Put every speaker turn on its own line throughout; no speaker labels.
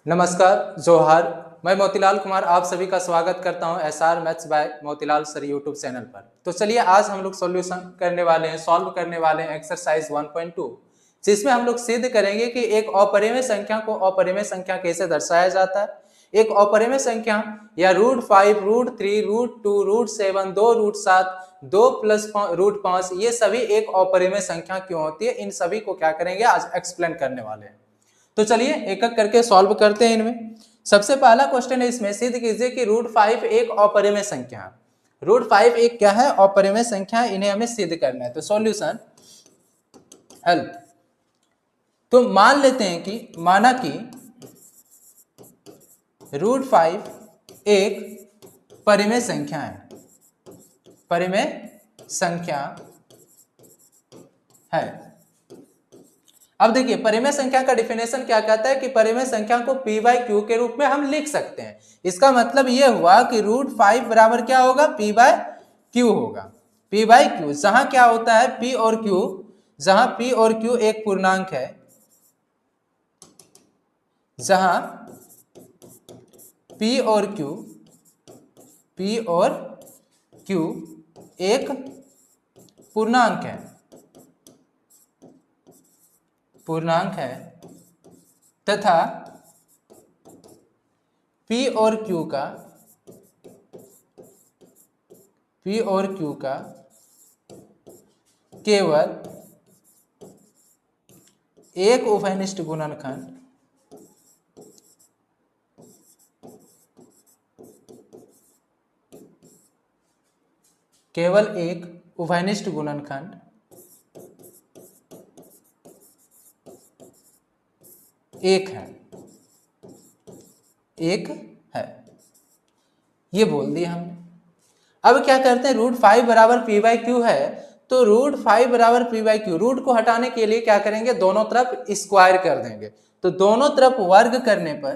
नमस्कार, जोहार। मैं मोतीलाल कुमार आप सभी का स्वागत करता हूं SR maths by Motilal sir YouTube channel पर। तो चलिए आज हम लोग सॉल्यूशन करने वाले हैं, सॉल्व करने वाले हैं एक्सरसाइज 1.2, जिसमें हम लोग सिद्ध करेंगे कि एक अपरिमेय संख्या को अपरिमेय संख्या कैसे दर्शाया जाता है। एक अपरिमेय संख्या या √5, √3, √2, √7, 2√7, 2 प्लस √5 ये सभी एक अपरिमेय संख्या क्यों होती है, इन सभी को क्या करेंगे आज एक्सप्लेन करने वाले हैं। तो चलिए एक एक करके सॉल्व करते हैं इनमें। सबसे पहला क्वेश्चन है, इसमें सिद्ध कीजिए कि √5 एक अपरिमेय संख्या है। √5 एक क्या है? अपरिमेय संख्या। इन्हें हमें सिद्ध करना है। तो सॉल्यूशन हेल्प। तो मान लेते हैं कि माना कि √5 एक परिमेय संख्या है, परिमेय संख्या है। अब देखिए परिमेय संख्या का डिफिनेशन क्या कहता है कि परिमेय संख्या को p/q के रूप में हम लिख सकते हैं। इसका मतलब ये हुआ कि √5 बराबर क्या होगा? p/q होगा। p/q जहां क्या होता है p और q, जहां p और q एक पूर्णांक है, जहां p और q एक पूर्णांक है तथा P और Q का केवल एक उभयनिष्ठ गुणनखंड एक है, ये बोल दिया हमने। अब क्या करते हैं, √5 बराबर p/q है, तो √5 बराबर p/q, रूट को हटाने के लिए क्या करेंगे? दोनों तरफ स्क्वायर कर देंगे। तो दोनों तरफ वर्ग करने पर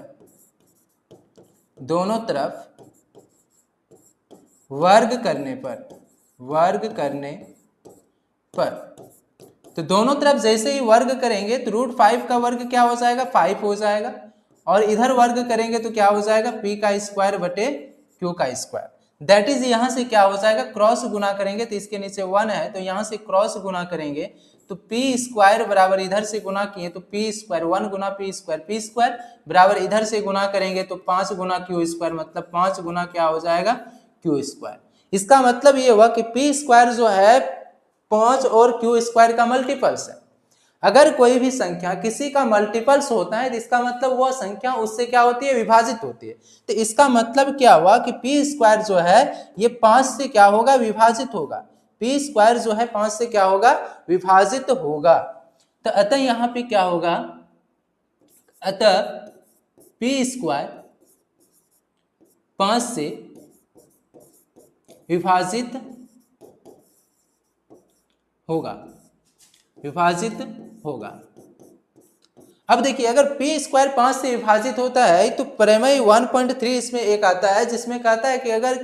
तो दोनों तरफ जैसे ही वर्ग करेंगे तो √5 का वर्ग क्या हो जाएगा? 5 हो जाएगा, और इधर वर्ग करेंगे तो क्या हो जाएगा? p का स्क्वायर बटे q का स्क्वायर। दैट इज यहां से क्या हो जाएगा? क्रॉस गुना करेंगे तो इसके नीचे 1 है, तो यहां से क्रॉस गुना करेंगे तो p स्क्वायर बराबर इधर से गुना किए तो p स्क्वायर, 1 गुना p स्क्वायर बराबर इधर से गुना करेंगे तो 5 गुना q स्क्वायर, मतलब 5 गुना क्या हो जाएगा? q square. इसका मतलब ये हुआ कि p स्क्वायर जो है 5 और q स्क्वायर का मल्टीपल्स है। अगर कोई भी संख्या किसी का मल्टीपल्स होता है तो इसका मतलब वह संख्या उससे क्या होती है? विभाजित होती है। तो इसका मतलब क्या हुआ कि p स्क्वायर जो है ये 5 से क्या होगा? विभाजित होगा। p स्क्वायर जो है 5 से क्या होगा? विभाजित होगा। तो अतः यहाँ पे क्या होगा? अतः p स्क्वायर 5 से विभाजित होगा। अब देखिए अगर p स्क्वायर 5 से विभाजित होता है तो प्रमेय 1.3 इसमें एक आता है, जिसमें कहता है कि अगर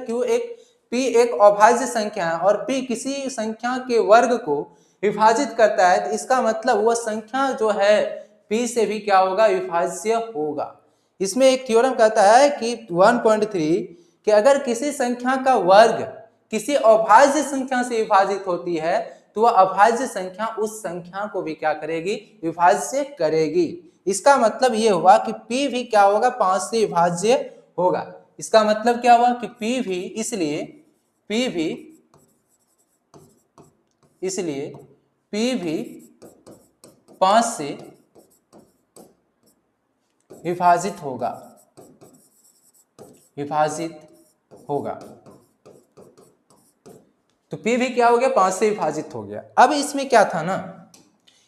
p एक अभाज्य संख्या है और p किसी संख्या के वर्ग को विभाजित करता है तो इसका मतलब वह संख्या जो है p से भी क्या होगा? विभाज्य होगा। इसमें एक थ्योरम कहता है कि 1.3 कि अगर किसी संख्या का वर्ग किसी अभाज्य संख्या से विभाजित होती है तो वह अभाज्य संख्या उस संख्या को भी क्या करेगी? विभाज्य करेगी। इसका मतलब यह हुआ कि p भी क्या होगा? 5 से विभाज्य होगा। इसका मतलब क्या हुआ कि p भी इसलिए p भी 5 से विभाजित होगा। तो p भी क्या हो गया? 5 से विभाजित हो गया। अब इसमें क्या था ना,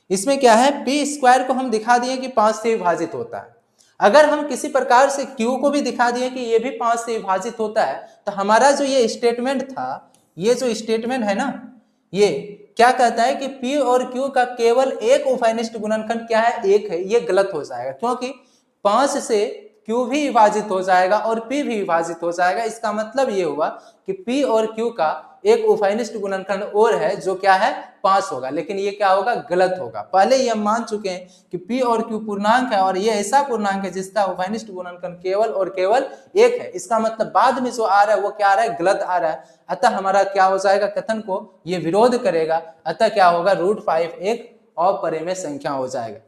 इसमें क्या है? p स्क्वायर को हम दिखा दिए कि 5 से विभाजित होता है। अगर हम किसी प्रकार से q को भी दिखा दिए कि ये भी 5 से विभाजित होता है, तो हमारा जो ये स्टेटमेंट था, ये जो स्टेटमेंट है ना, ये क्या कहता है कि p और q का केवल एक उभयनिष्ठ गुणनखंड क्या है? एक है। ये गलत हो जाएगा, क्योंकि 5 से Q भी विभाजित हो जाएगा और P भी विभाजित हो जाएगा। इसका मतलब ये हुआ कि P और Q का एक उभयनिष्ठ गुणनखंड और है जो क्या है 5 होगा, लेकिन ये क्या होगा गलत होगा। पहले ही हम मान चुके हैं कि P और Q पूर्णांक है और ये ऐसा पूर्णांक है जिसका उभयनिष्ठ गुणनखंड केवल और केवल 1 है। इसका मतलब बाद में जो आ रहा है वो क्या आ रहा है गलत आ रहा है। अतः हमारा क्या हो जाएगा कथन को ये विरोध करेगा। अतः क्या होगा √5 एक अपरिमेय संख्या हो जाएगा।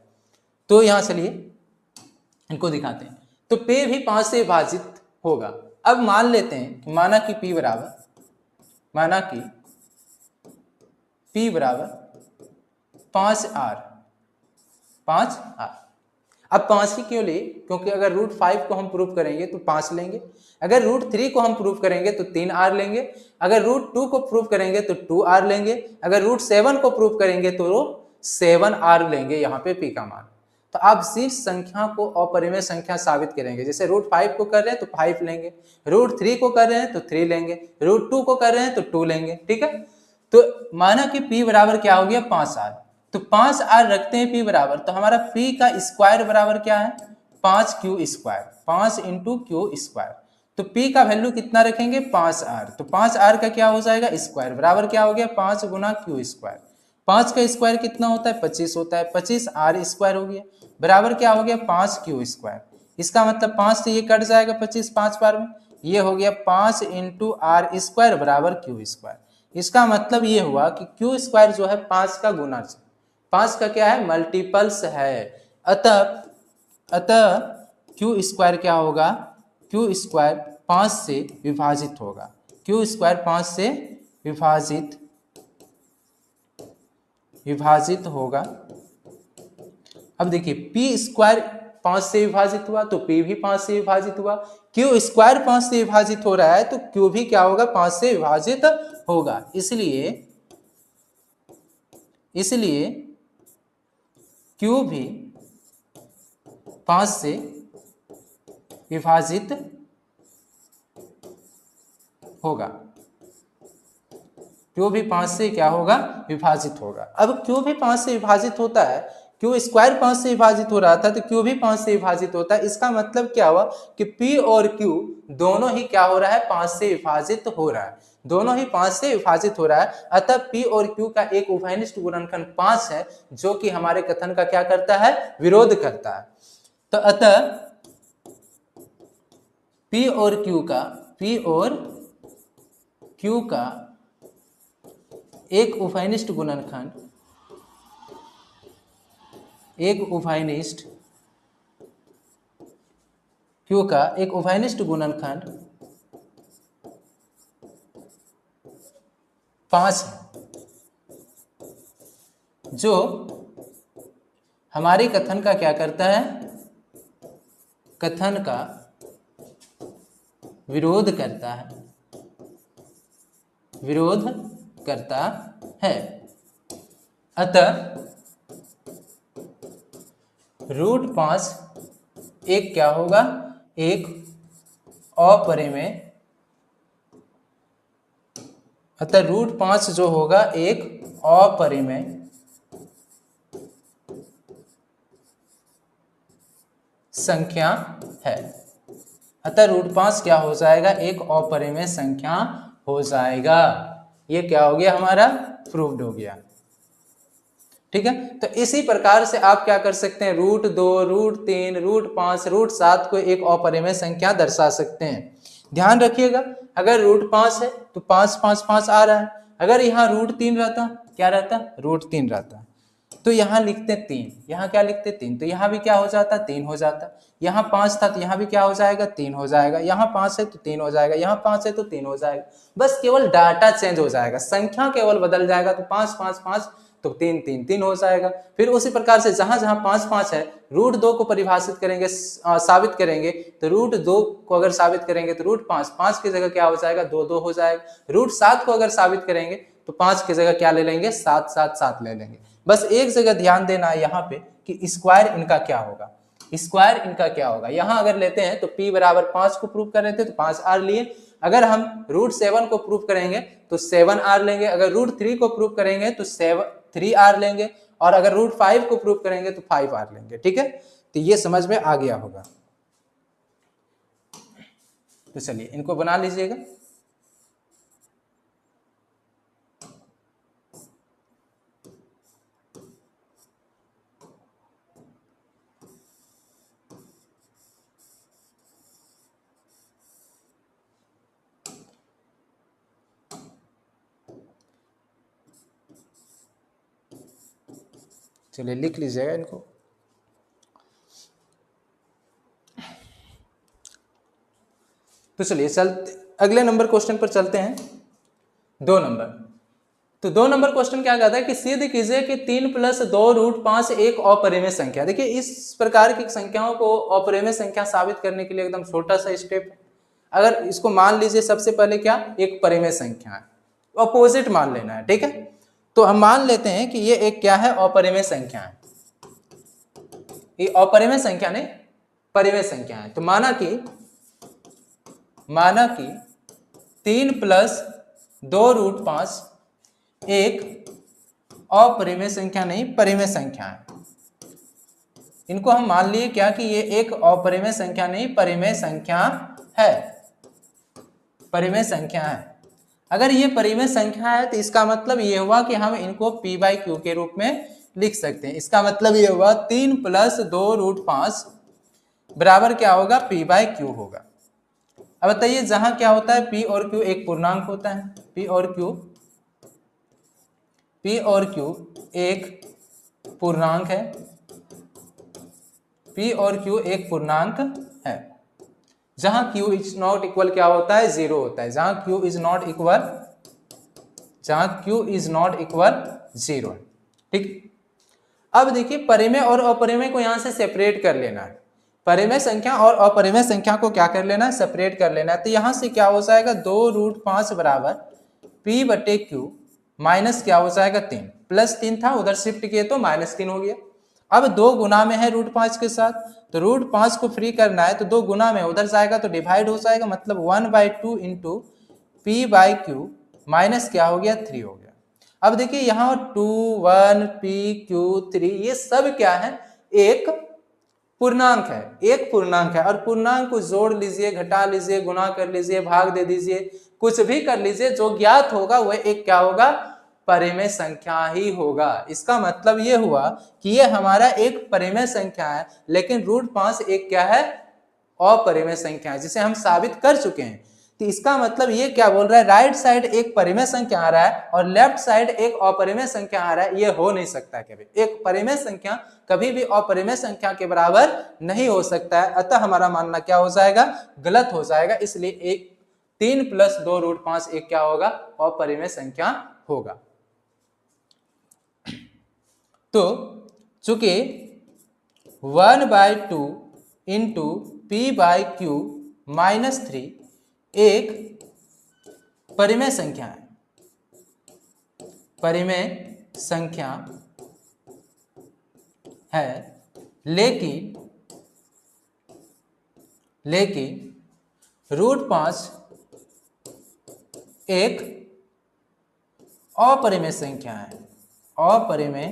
तो यहां चलिए इनको दिखाते हैं। तो P भी 5 से विभाजित होगा। अब मान लेते हैं कि माना कि P बराबर 5R। अब 5 ही क्यों लिए? क्योंकि अगर √5 को हम प्रूव करेंगे तो 5 लेंगे, अगर √3 को हम प्रूव करेंगे तो 3R लेंगे, अगर √2 को प्रूव करेंगे तो 2R लेंगे, अगर √7 को प्रूव करेंगे तो 7R लेंगे यहाँ पे P का मान। तो आप शीर्ष संख्या को अपरिमेय संख्या साबित करेंगे। जैसे √5 को कर रहे हैं तो 5 लेंगे, √3 को कर रहे हैं तो 3 लेंगे, √2 को कर रहे हैं तो 2 लेंगे। ठीक है, तो माना कि P बराबर क्या हो गया 5R, तो 5R रखते हैं P बराबर, तो हमारा P का स्क्वायर बराबर क्या है 5Q स्क्वायर, 5 × Q स्क्वायर। तो P का वैल्यू कितना रखेंगे 5R, तो 5R का क्या हो जाएगा स्क्वायर बराबर क्या हो गया 5 × Q स्क्वायर। 5 का स्क्वायर कितना होता है 25 होता है, 25R स्क्वायर हो गया बराबर क्या हो गया 5Q स्क्वायर। इसका मतलब 5 से ये कट जाएगा 25 5 बार में, ये हो गया 5 × R स्क्वायर बराबर Q स्क्वायर। इसका मतलब ये हुआ कि Q स्क्वायर जो है 5 का गुणज, 5 का क्या है मल्टीपल्स है। अतः Q स्क्वायर क्या होगा Q स्क्वायर 5 से विभाजित होगा, Q स्क्वायर 5 से विभाजित होगा। अब देखिए P स्क्वायर 5 से विभाजित हुआ तो P भी 5 से विभाजित हुआ, Q स्क्वायर 5 से विभाजित हो रहा है तो Q भी क्या होगा 5 से विभाजित होगा। इसलिए Q भी 5 से विभाजित होगा, Q भी 5 से क्या होगा विभाजित होगा। अब Q भी 5 से विभाजित होता है, Q स्क्वायर 5 से विभाजित हो रहा था तो Q भी 5 से विभाजित होता है। इसका मतलब क्या हुआ कि P और Q दोनों ही क्या हो रहा है 5 से विभाजित हो रहा है, दोनों ही 5 से विभाजित हो रहा है। अतः P और Q का एक उभयनिष्ठ गुणनखंड 5 है जो कि हमारे कथन का क्या करता है विरोध करता है। तो अतः P और Q का एक उभयनिष्ठ गुणनखंड, Q का एक उभयनिष्ठ गुणनखंड 5 है, जो हमारे कथन का क्या करता है कथन का विरोध करता है। अतः √5 एक क्या होगा एक अपरिमेय, अतः √5 जो होगा एक अपरिमेय संख्या है। अतः √5 क्या हो जाएगा एक अपरिमेय संख्या हो जाएगा। ये क्या हो गया हमारा प्रूव्ड हो गया। ठीक है, तो इसी प्रकार से आप क्या कर सकते हैं √2 √3 √5 √7 को एक अपरिमेय संख्या दर्शा सकते हैं। ध्यान रखिएगा अगर √5 है तो 5 5 5 आ रहा है, अगर यहाँ √3 रहता क्या रहता √3 रहता तो यहाँ लिखते 3, यहाँ क्या लिखते 3, तो यहाँ भी क्या हो जाता 3 हो जाता। यहाँ 5 था तो यहाँ भी क्या हो जाएगा 3 हो जाएगा, यहाँ 5 है तो 3 हो जाएगा, यहाँ 5 है तो 3 हो जाएगा। बस केवल डाटा चेंज हो जाएगा, संख्या केवल बदल जाएगा, तो 5 5 5 तो 3 3 3 हो जाएगा। फिर उसी प्रकार से जहां जहां 5 5 है √2 को परिभाषित करेंगे साबित करेंगे, तो √2 को अगर साबित करेंगे तो √5 5 की जगह क्या हो जाएगा 2 2 हो जाएगा। √7 को अगर साबित करेंगे तो 5 की जगह क्या ले लेंगे 7 7 7 ले लेंगे। बस एक जगह ध्यान देना है यहाँ पे कि स्क्वायर इनका क्या होगा, स्क्वायर इनका क्या होगा। यहाँ अगर लेते हैं तो P बराबर 5 को प्रूव कर रहे थे तो 5R लिए, अगर हम √7 को प्रूव करेंगे तो 7R लेंगे, अगर √3 को प्रूव करेंगे तो 3R लेंगे, और अगर √5 को प्रूव करेंगे तो 5R लेंगे। ठीक है, तो ये समझ में आ गया होगा। तो चलिए इनको बना लीजिएगा। चलिए लिख लीजिएगा इनको। तो चलिए अगले नंबर क्वेश्चन पर चलते हैं। 2 नंबर। तो 2 नंबर क्वेश्चन क्या कहता है कि सिद्ध कीजिए कि 3 + 2√5 एक अपरिमेय संख्या। देखिए इस प्रकार की संख्याओं को अपरिमेय संख्या साबित करने के लिए एकदम छोटा सा स्टेप है। अगर इसको मान लीजिए सबसे पहले क्या एक परिमेय संख्या है, अपोजिट मान लेना है, ठीक है। तो हम मान लेते हैं कि ये एक क्या है, अपरिमेय संख्या है। ये अपरिमेय संख्या नहीं परिमेय संख्या है। तो माना कि 3 + 2√5 एक अपरिमेय संख्या नहीं परिमेय संख्या है। इनको हम मान लिए क्या कि ये एक अपरिमेय संख्या नहीं परिमेय संख्या है, परिमेय संख्या है। अगर ये परिमेय संख्या है तो इसका मतलब ये हुआ कि हम इनको p/q के रूप में लिख सकते हैं। इसका मतलब ये हुआ 3 + 2√5 बराबर क्या होगा, p/q होगा। अब बताइए जहां क्या होता है, p और q एक पूर्णांक होता है, p और q एक पूर्णांक है, p और q एक पूर्णांक है। जहां q इज नॉट इक्वल क्या होता है, 0 होता है। जहां q इज नॉट इक्वल 0 है, ठीक। अब देखिए परिमेय और अपरिमेय को यहां से सेपरेट कर लेना है। परिमेय संख्या और अपरिमेय संख्या को क्या कर लेना है, सेपरेट कर लेना है। तो यहां से क्या हो जाएगा, 2√5 बराबर p/q माइनस क्या हो जाएगा 3, +3 था उधर शिफ्ट किए तो -3 हो गया। अब 2 गुना में है √5 के साथ, तो √5 को फ्री करना है तो 2 गुना में उधर जाएगा तो डिवाइड हो जाएगा, मतलब 1/2 इंटू p/q माइनस क्या हो गया 3 हो गया। अब देखिए यहाँ 2, 1, p, q, 3 ये सब क्या है, एक पूर्णांक है, एक पूर्णांक है। और पूर्णांक को जोड़ लीजिए, घटा लीजिए, गुना कर लीजिए, भाग दे दीजिए, कुछ भी कर लीजिए, जो ज्ञात होगा वह एक क्या होगा, परिमेय संख्या ही होगा। इसका मतलब ये हुआ कि ये हमारा एक परिमेय संख्या है, लेकिन √5 एक क्या है, अपरिमेय संख्या है, जिसे हम साबित कर चुके हैं। तो इसका मतलब ये क्या बोल रहा है, राइट साइड एक परिमेय संख्या आ रहा है और लेफ्ट साइड एक अपरिमेय संख्या आ रहा है, ये हो नहीं सकता है कभी। एक परिमेय संख्या कभी भी अपरिमेय संख्या के बराबर नहीं हो सकता है, अतः हमारा मानना क्या हो जाएगा, गलत हो जाएगा। इसलिए एक 3 + 2√5 एक क्या होगा, अपरिमेय संख्या होगा। तो चूंकि 1/2 इंटू p/q -3 एक परिमेय संख्या है, परिमेय संख्या है, लेकिन √5 एक अपरिमेय संख्या है, अपरिमेय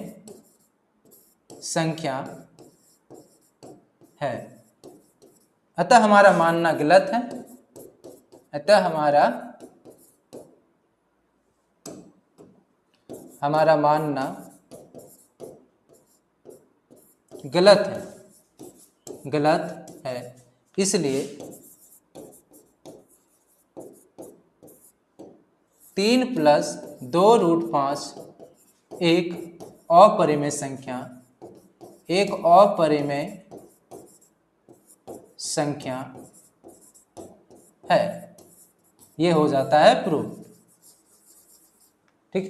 संख्या है। अतः हमारा मानना गलत है, अतः हमारा मानना गलत है। इसलिए 3 + 2√5 एक अपरिमेय संख्या, एक अपरिमेय संख्या है। यह हो जाता है प्रूफ, ठीक।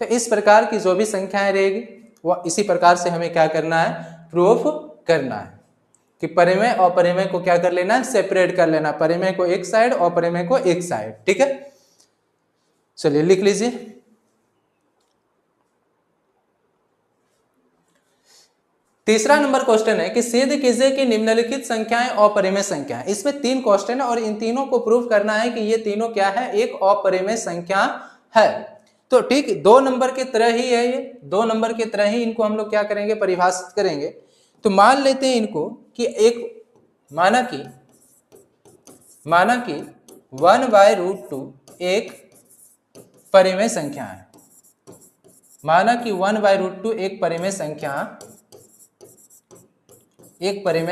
तो इस प्रकार की जो भी संख्याएं रहेगी वह इसी प्रकार से हमें क्या करना है, प्रूफ करना है कि परिमेय और अपरिमेय को क्या कर लेना है, सेपरेट कर लेना, परिमेय को एक साइड और अपरिमेय को एक साइड, ठीक है। चलिए लिख लीजिए। तीसरा नंबर क्वेश्चन है कि सिद्ध कीजिए कि निम्नलिखित संख्याएं अपरिमेय संख्या है। इसमें 3 क्वेश्चन है और इन तीनों को प्रूव करना है कि ये तीनों क्या है, एक अपरिमेय संख्या है। तो ठीक 2 नंबर के तरह ही है, ये 2 नंबर के तरह ही इनको हम लोग क्या करेंगे, परिभाषित करेंगे। तो मान लेते हैं इनको कि एक, माना कि माना कि 1/√2 एक परिमेय संख्या है। माना कि 1/√2 एक परिमेय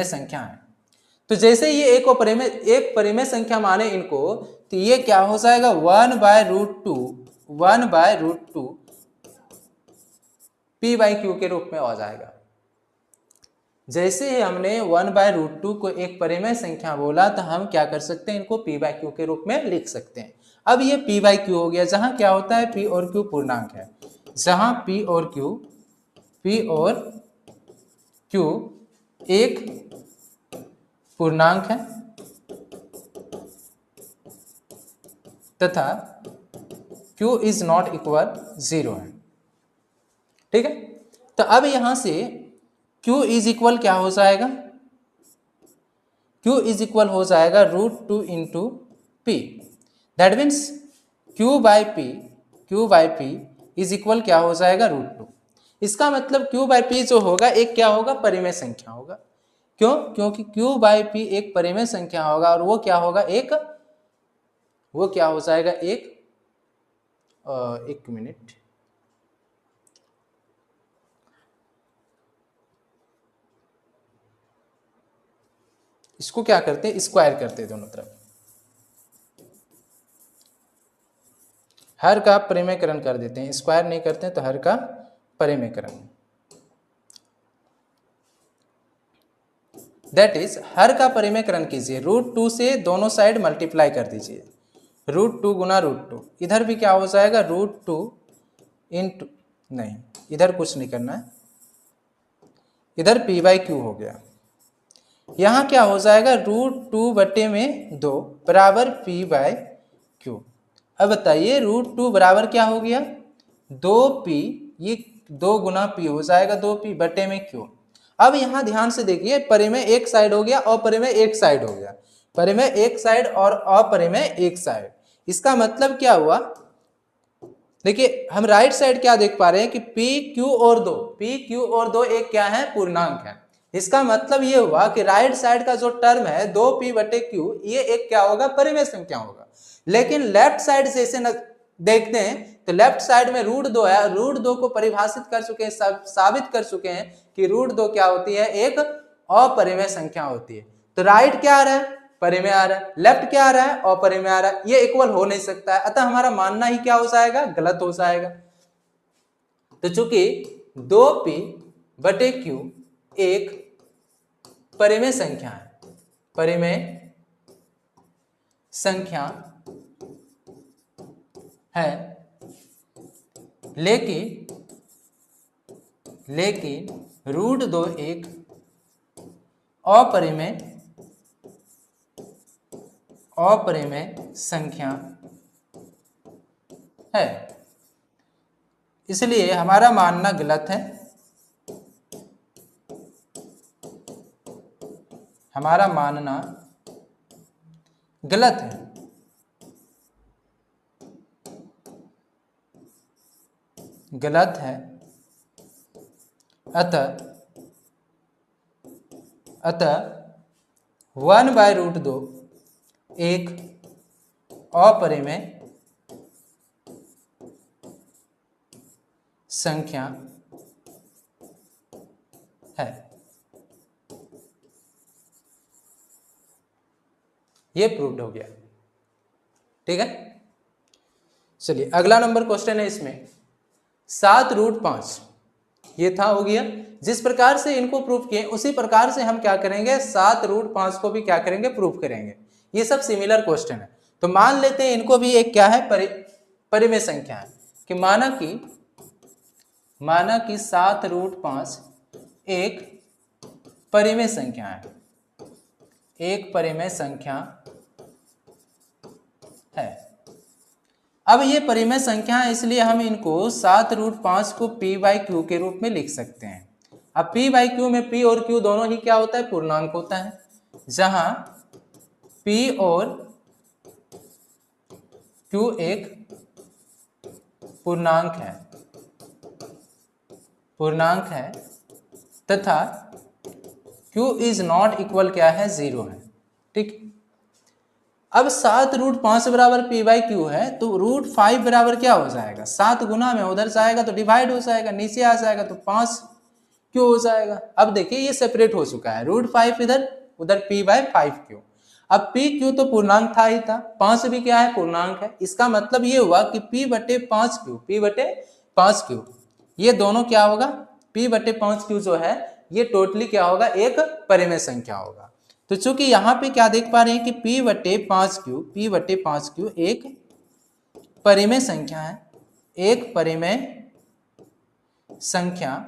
संख्या है। तो जैसे ये एक परिमेय संख्या माने इनको, तो ये क्या हो जाएगा 1/√2 p/q के रूप में हो जाएगा। जैसे ही हमने 1/√2 को एक परिमेय संख्या बोला, तो हम क्या कर सकते हैं, इनको p/q के रूप में लिख सकते हैं। अब ये p/q हो गया, जहां क्या होता है p और q पूर्णांक है, जहां p और q एक पूर्णांक है तथा q इज नॉट इक्वल 0 है। ठीक है, तो अब यहां से q इज इक्वल क्या हो जाएगा, q इज इक्वल हो जाएगा √2 into p। That means q by p is equal क्या हो जाएगा √2। इसका मतलब q बाई p जो होगा एक क्या होगा, परिमेय संख्या होगा। क्यों? क्योंकि q बाई p एक परिमेय संख्या होगा, और वो क्या होगा, वो क्या हो जाएगा, एक मिनट, इसको क्या करते हैं, स्क्वायर करते हैं दोनों तरफ, हर का परिमेयकरण कर देते हैं, स्क्वायर नहीं करते हैं तो हर का परिमेयकरण। दैट इज हर का परिमेयकरण कीजिए, √2 से दोनों साइड मल्टीप्लाई कर दीजिए, √2 गुना √2, इधर भी क्या हो जाएगा √2 इंटू, नहीं इधर कुछ नहीं करना है, इधर p/q हो गया। यहाँ क्या हो जाएगा √2/2 बराबर p/q। अब बताइए √2 बराबर क्या हो गया, 2p, ये 2 गुना p हो जाएगा, 2p/q। अब यहाँ ध्यान से देखिए, परिमेय एक साइड हो गया, अपरिमेय एक साइड हो गया, परिमेय एक साइड और अपरिमेय एक साइड। इसका मतलब क्या हुआ, देखिए हम राइट साइड क्या देख पा रहे हैं कि p q और 2 एक क्या है, पूर्णांक है। इसका मतलब ये हुआ कि राइट साइड का जो टर्म है 2p/q, ये एक क्या होगा, परिमेय संख्या होगा। लेकिन लेफ्ट साइड से इसे देखते हैं तो लेफ्ट साइड में √2 है, √2 को परिभाषित कर चुके हैं, साबित कर चुके हैं कि √2 क्या होती है, एक अपरिमेय संख्या होती है। तो राइट क्या आ रहा है, परिमेय आ रहा है, लेफ्ट क्या आ रहा है, अपरिमेय आ रहा है, ये इक्वल हो नहीं सकता है, अतः हमारा मानना ही क्या हो जाएगा, गलत हो जाएगा। तो चूंकि 2p/q एक परिमेय संख्या है, परिमेय संख्या है, लेकिन √2 एक अपरिमेय संख्या है, इसलिए हमारा मानना गलत है, हमारा मानना गलत है। गलत है, अतः 1/√2 एक अपरिमेय संख्या है। ये प्रूव्ड हो गया। ठीक है, चलिए अगला नंबर क्वेश्चन है, इसमें 7√5, ये था, हो गया। जिस प्रकार से इनको प्रूफ किए उसी प्रकार से हम क्या करेंगे, 7√5 को भी क्या करेंगे, प्रूफ करेंगे। ये सब सिमिलर क्वेश्चन है। तो मान लेते हैं इनको भी एक क्या है, परिमेय संख्या है, कि माना कि 7√5 एक परिमेय संख्या है, एक परिमेय संख्या है। अब ये परिमेय संख्या है, इसलिए हम इनको 7√5 को p/q के रूप में लिख सकते हैं। अब p/q में p और q दोनों ही क्या होता है, पूर्णांक होता है, जहां p और q एक पूर्णांक है तथा q इज नॉट इक्वल क्या है, 0 है। ठीक, अब 7√5 बराबर पी बाई क्यू है, तो √5 बराबर क्या हो जाएगा, 7 गुना में उधर से आएगा तो डिवाइड हो जाएगा, नीचे आ जाएगा तो 5 क्यू हो जाएगा। अब देखिए ये सेपरेट हो चुका है, √5 इधर, उधर पी बाई 5 क्यू। अब पी क्यू तो पूर्णांक था ही था, 5 भी क्या है, पूर्णांक है। इसका मतलब ये हुआ कि पी बटे 5 क्यू, पी बटे 5 क्यू, ये दोनों क्या होगा, पी बटे 5 क्यू जो है ये टोटली क्या होगा, एक परिमेय संख्या होगा। तो चूंकि यहाँ पे क्या देख पा रहे हैं कि p बटे 5 क्यू, p बटे 5 क्यू एक परिमेय संख्या है, एक परिमेय संख्या,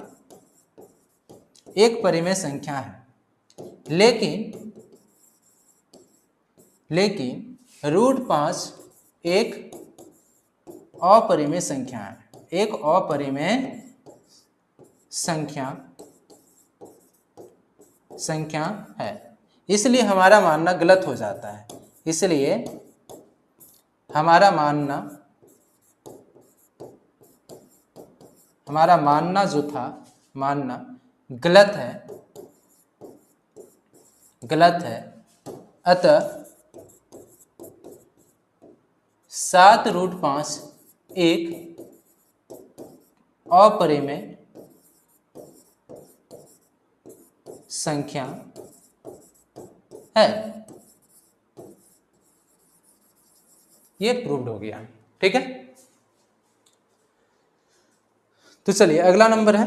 एक परिमेय संख्या है। लेकिन √5 एक अपरिमेय संख्या है, एक अपरिमेय संख्या है, इसलिए हमारा मानना गलत हो जाता है। इसलिए हमारा मानना जो था, मानना गलत है। अतः 7√5 एक अपरिमेय संख्या है। ये प्रूव्ड हो गया, ठीक है। तो चलिए अगला नंबर है,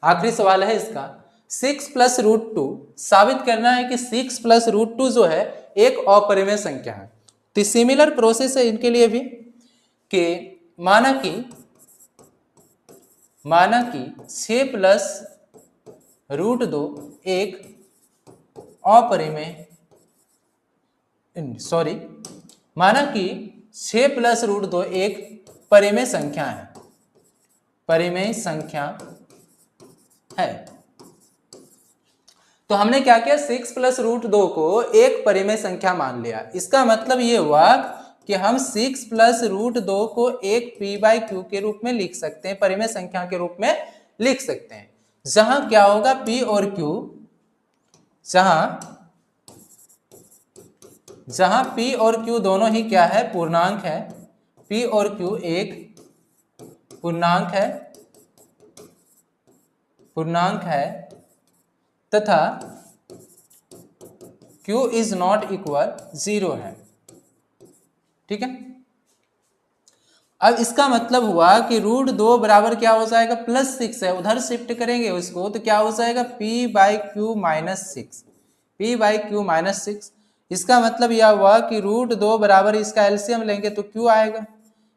आखिरी सवाल है इसका, 6 + √2 साबित करना है कि 6 + √2 जो है एक अपरिमेय संख्या है। तो सिमिलर प्रोसेस है इनके लिए भी कि माना कि 6 + √2 एक अपरिमेय, सॉरी, माना कि 6 + √2 एक परिमेय संख्या है, परिमेय संख्या है। तो हमने क्या किया, 6 + √2 को एक परिमेय संख्या मान लिया। इसका मतलब ये हुआ कि हम 6 + √2 को एक p बाई क्यू के रूप में लिख सकते हैं, परिमेय संख्या के रूप में लिख सकते हैं, जहां क्या होगा, p और q, जहां p और q दोनों ही क्या है, पूर्णांक है, p और q एक पूर्णांक है तथा q इज नॉट इक्वल 0 है, ठीक है। अब इसका मतलब हुआ कि √2 बराबर क्या हो जाएगा, +6 है, उधर शिफ्ट करेंगे उसको तो क्या हो जाएगा, p बाई क्यू माइनस 6। इसका मतलब यह हुआ कि √2 बराबर, इसका एलसीएम लेंगे तो q आएगा,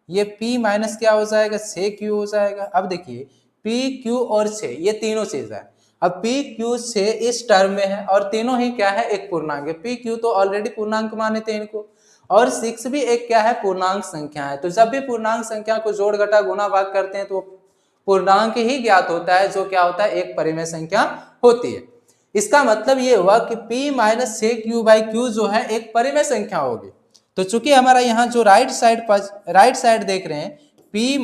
ये p माइनस क्या हो जाएगा, 6q हो जाएगा। अब देखिए p, q और 6 ये तीनों चीज है। अब p, q, 6 इस टर्म में है और तीनों ही क्या है, एक पूर्णांक है। p, q तो ऑलरेडी पूर्णांक माने थे इनको, और 6 भी एक क्या है, पूर्णांक संख्या है। तो जब भी पूर्णांक संख्या को जोड़ घटा गुणा भाग करते हैं तो पूर्णांक ही ज्ञात होता है, जो क्या होता है, एक परिमेय संख्या होती है। इसका मतलब ये हुआ कि p - 6q बाई क्यू जो है एक परिमेय संख्या होगी। तो चूंकि हमारा यहाँ जो राइट साइड देख रहे हैं, p -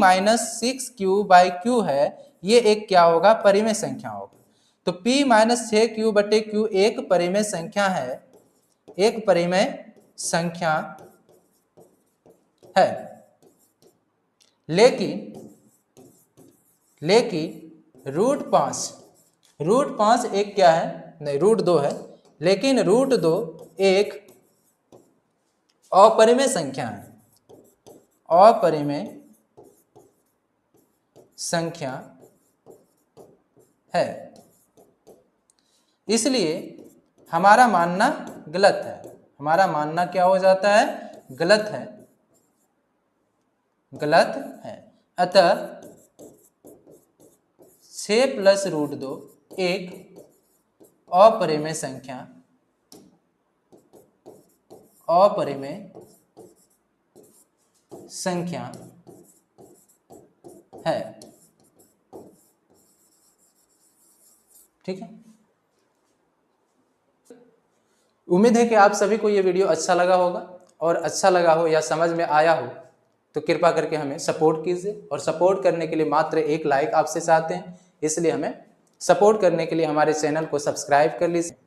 6q बाई क्यू है, ये एक क्या होगा, परिमेय संख्या होगा। तो p - 6q बटे q एक परिमेय संख्या है, एक परिमेय संख्या है। लेकिन √5 एक क्या है, नहीं, √2 है, लेकिन √2 एक अपरिमेय संख्या है, अपरिमेय संख्या है, इसलिए हमारा मानना गलत है। हमारा मानना क्या हो जाता है, गलत है। अतः 6 + √2 एक अपरिमेय संख्या है, ठीक है। उम्मीद है कि आप सभी को ये वीडियो अच्छा लगा होगा, और अच्छा लगा हो या समझ में आया हो तो कृपा करके हमें सपोर्ट कीजिए, और सपोर्ट करने के लिए मात्र एक लाइक आपसे चाहते हैं, इसलिए हमें सपोर्ट करने के लिए हमारे चैनल को सब्सक्राइब कर लीजिए।